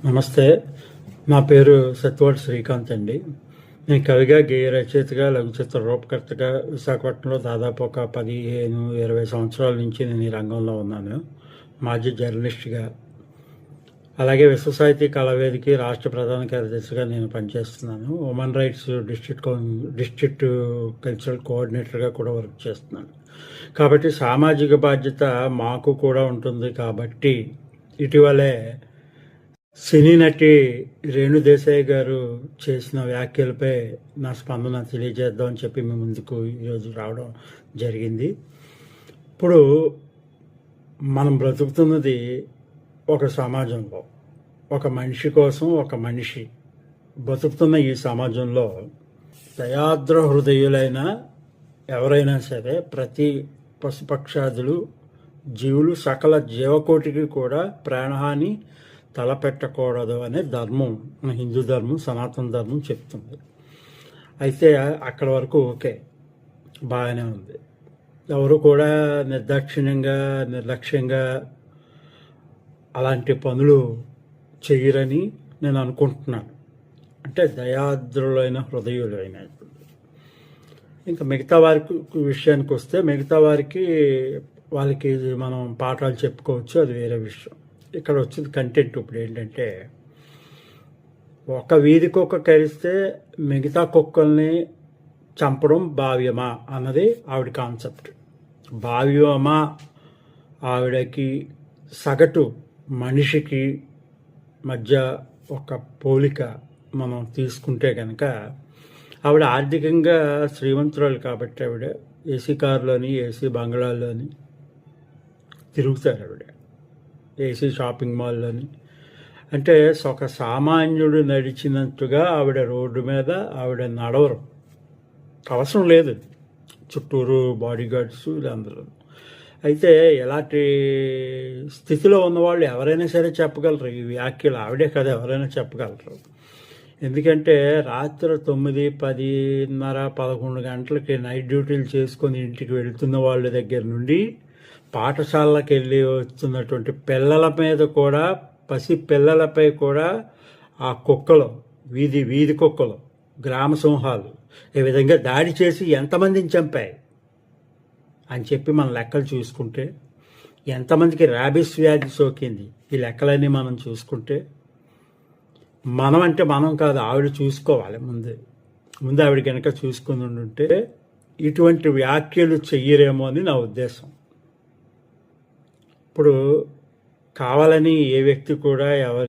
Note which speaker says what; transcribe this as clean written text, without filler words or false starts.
Speaker 1: నమస్తే. నా పేరు సత్యవాడ శ్రీకాంత్ అండి. నేను కవిగా, గేయ రచయితగా, లఘుచిత్ర రూపకర్తగా విశాఖపట్నంలో దాదాపు ఒక 15-20 సంవత్సరాల నుంచి నేను ఈ రంగంలో ఉన్నాను. మాజీ జర్నలిస్ట్గా, అలాగే విశ్వ సాహితీ కళావేదిక రాష్ట్ర ప్రధాన కార్యదర్శిగా నేను పనిచేస్తున్నాను. హ్యూమన్ రైట్స్ డిస్ట్రిక్ట్ కల్చరల్ కోఆర్డినేటర్గా కూడా వర్క్ చేస్తున్నాను. కాబట్టి సామాజిక బాధ్యత మాకు కూడా ఉంటుంది. కాబట్టి ఇటీవలే సినీ నటి రేణు దేశాయ్ గారు చేసిన వ్యాఖ్యలపై నా స్పందన తెలియజేద్దామని చెప్పి మీ ముందుకు ఈరోజు రావడం జరిగింది. ఇప్పుడు మనం బ్రతుకుతున్నది ఒక సమాజంలో, ఒక మనిషి కోసం ఒక మనిషి బతుకుతున్న ఈ సమాజంలో దయాద్ర హృదయులైన ఎవరైనా సరే, ప్రతి పశుపక్షాదులు జీవులు సకల జీవకోటికి కూడా ప్రాణహాని తలపెట్టకూడదు అనే ధర్మం, మన హిందూ ధర్మం, సనాతన ధర్మం చెప్తుంది. అయితే అక్కడ వరకు ఓకే, బాగానే ఉంది. ఎవరు కూడా నిర్లక్ష్యంగా అలాంటి పనులు చెయ్యరని నేను అనుకుంటున్నాను. అంటే దయాద్రులైన హృదయులైన. ఇంకా మిగతా వారికి విషయానికి వస్తే, మిగతా వాళ్ళకి మనం పాఠాలు చెప్పుకోవచ్చు, అది వేరే విషయం. ఇక్కడ వచ్చింది కంటెంట్. ఇప్పుడు ఏంటంటే, ఒక వీధి కుక్క కరిస్తే మిగతా కుక్కల్ని చంపడం భావ్యమా అన్నది ఆవిడ కాన్సెప్ట్. భావ్యమా, ఆవిడకి సగటు మనిషికి మధ్య ఒక పోలిక మనం తీసుకుంటే కనుక, ఆవిడ ఆర్థికంగా శ్రీమంతురాలు కాబట్టి ఆవిడ ఏసీ కారులోని, ఏసీ బంగ్లాల్లోని తిరుగుతారు. ఆవిడ ఏసీ షాపింగ్ మాల్లోని. అంటే ఒక సామాన్యుడు నడిచినట్టుగా ఆవిడ రోడ్డు మీద ఆవిడ నడవరు. అవసరం లేదు, చుట్టూరు బాడీ గార్డ్స్ వీళ్ళందరూ. అయితే ఎలాంటి స్థితిలో ఉన్నవాళ్ళు ఎవరైనా సరే చెప్పగలరు ఈ వ్యాఖ్యలు. ఆవిడే కదా, ఎవరైనా చెప్పగలరు. ఎందుకంటే రాత్రి 9, 10:30, 11 గంటలకి నైట్ డ్యూటీలు చేసుకొని ఇంటికి వెళుతున్న వాళ్ళ దగ్గర నుండి పాఠశాలకి వెళ్ళి వస్తున్నటువంటి పిల్లల మీద కూడా, పసి పిల్లలపై కూడా ఆ కుక్కలు, వీధి కుక్కలు, గ్రామ సింహాలు ఈ విధంగా దాడి చేసి ఎంతమందిని చంపాయి అని చెప్పి మన లెక్కలు చూసుకుంటే, ఎంతమందికి ర్యాబిస్ వ్యాధి సోకింది, ఈ లెక్కలన్నీ మనం చూసుకుంటే, మనం అంటే మనం కాదు, ఆవిడ చూసుకోవాలి. ముందు ఆవిడ కనుక చూసుకుని ఉంటే ఇటువంటి వ్యాఖ్యలు చెయ్యరేమో అని నా ఉద్దేశం. ఇప్పుడు కావాలని ఏ వ్యక్తి కూడా